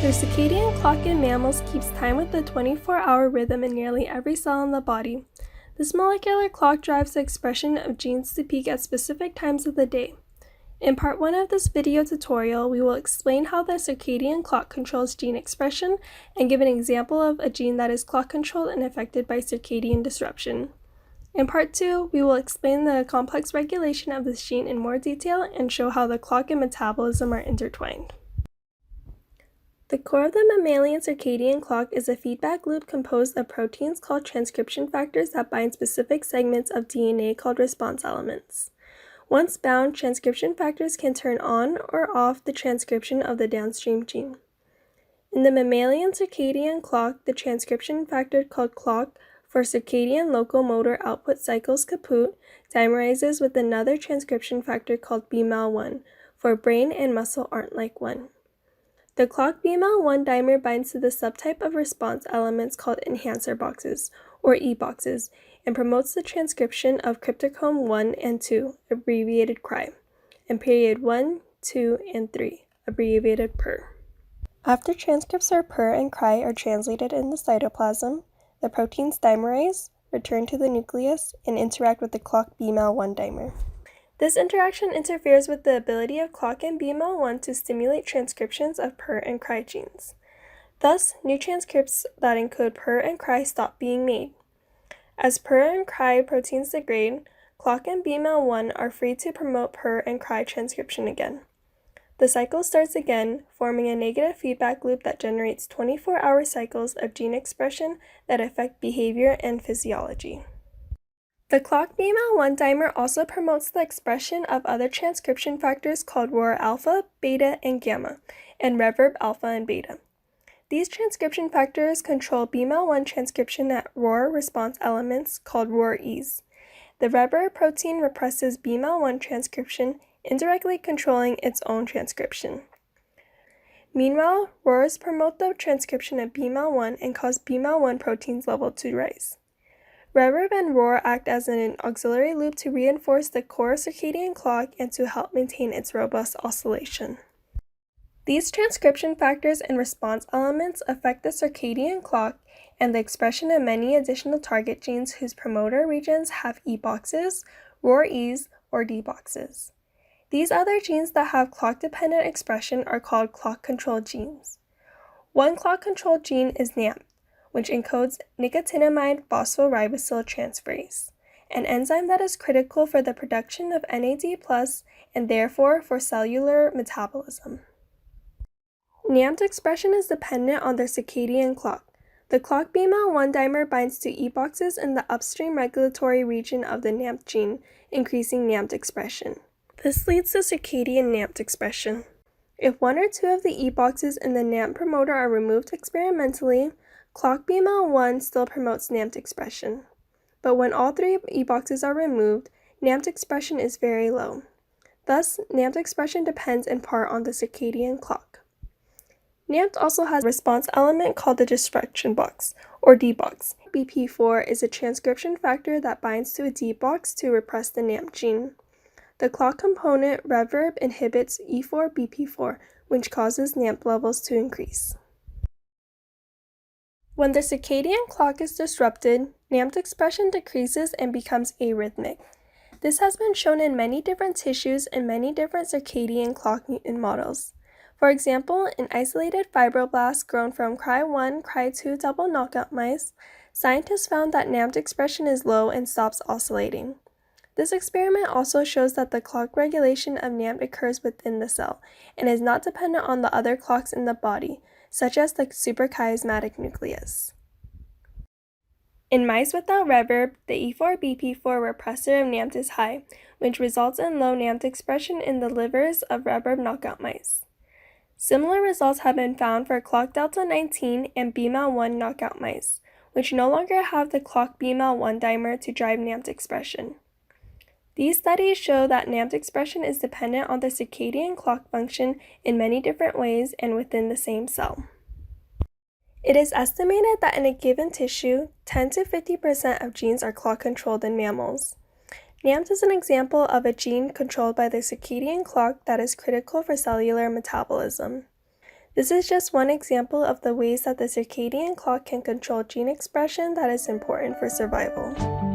The circadian clock in mammals keeps time with the 24-hour rhythm in nearly every cell in the body. This molecular clock drives the expression of genes to peak at specific times of the day. In part 1 of this video tutorial, we will explain how the circadian clock controls gene expression and give an example of a gene that is clock controlled and affected by circadian disruption. In part 2, we will explain the complex regulation of this gene in more detail and show how the clock and metabolism are intertwined. The core of the mammalian circadian clock is a feedback loop composed of proteins called transcription factors that bind specific segments of DNA called response elements. Once bound, transcription factors can turn on or off the transcription of the downstream gene. In the mammalian circadian clock, the transcription factor called clock for circadian locomotor output cycles kaput dimerizes with another transcription factor called BMAL1 for brain and muscle aren't like one. The clock BMAL1 dimer binds to the subtype of response elements called enhancer boxes, or E-boxes, and promotes the transcription of cryptochrome 1 and 2, abbreviated CRY, and period 1, 2, and 3, abbreviated PER. After transcripts of PER and CRY are translated in the cytoplasm, the proteins dimerize, return to the nucleus, and interact with the clock BMAL1 dimer. This interaction interferes with the ability of clock and BMAL1 to stimulate transcriptions of PER and CRY genes. Thus, new transcripts that encode PER and CRY stop being made. As PER and CRY proteins degrade, clock and BMAL1 are free to promote PER and CRY transcription again. The cycle starts again, forming a negative feedback loop that generates 24-hour cycles of gene expression that affect behavior and physiology. The clock BMAL1 dimer also promotes the expression of other transcription factors called ROR alpha, beta, and gamma, and reverb alpha and beta. These transcription factors control BMAL1 transcription at ROR response elements called ROR-Es. The reverb protein represses BMAL1 transcription, indirectly controlling its own transcription. Meanwhile, RORs promote the transcription of BMAL1 and cause BMAL1 proteins level to rise. Reverb and ROR act as an auxiliary loop to reinforce the core circadian clock and to help maintain its robust oscillation. These transcription factors and response elements affect the circadian clock and the expression of many additional target genes whose promoter regions have E-boxes, ROR-Es, or D-boxes. These other genes that have clock-dependent expression are called clock-controlled genes. One clock-controlled gene is NAMP, which encodes nicotinamide phosphoribosyl transferase, an enzyme that is critical for the production of NAD+, and therefore for cellular metabolism. NAMP expression is dependent on the circadian clock. The clock BMAL1 dimer binds to E-boxes in the upstream regulatory region of the NAMP gene, increasing NAMP expression. This leads to circadian NAMP expression. If one or two of the E-boxes in the NAMP promoter are removed experimentally, clock BMAL1 still promotes NAMP expression. But when all three E-boxes are removed, NAMP expression is very low. Thus, NAMP expression depends in part on the circadian clock. NAMP also has a response element called the disruption box, or D-box. BP4 is a transcription factor that binds to a D-box to repress the NAMP gene. The clock component reverb inhibits E4-BP4, which causes NAMP levels to increase. When the circadian clock is disrupted, NAMP expression decreases and becomes arrhythmic. This has been shown in many different tissues and many different circadian clock mutant models. For example, in isolated fibroblasts grown from CRY1, CRY2 double knockout mice, scientists found that NAMP expression is low and stops oscillating. This experiment also shows that the clock regulation of NAMP occurs within the cell and is not dependent on the other clocks in the body, such as the suprachiasmatic nucleus. In mice without reverb, the E4-BP4 repressor of NAMP is high, which results in low NAMP expression in the livers of reverb knockout mice. Similar results have been found for clock delta 19 and BMAL1 knockout mice, which no longer have the clock BMAL1 dimer to drive NAMP expression. These studies show that NAMP expression is dependent on the circadian clock function in many different ways and within the same cell. It is estimated that in a given tissue, 10 to 50% of genes are clock-controlled in mammals. NAMP is an example of a gene controlled by the circadian clock that is critical for cellular metabolism. This is just one example of the ways that the circadian clock can control gene expression that is important for survival.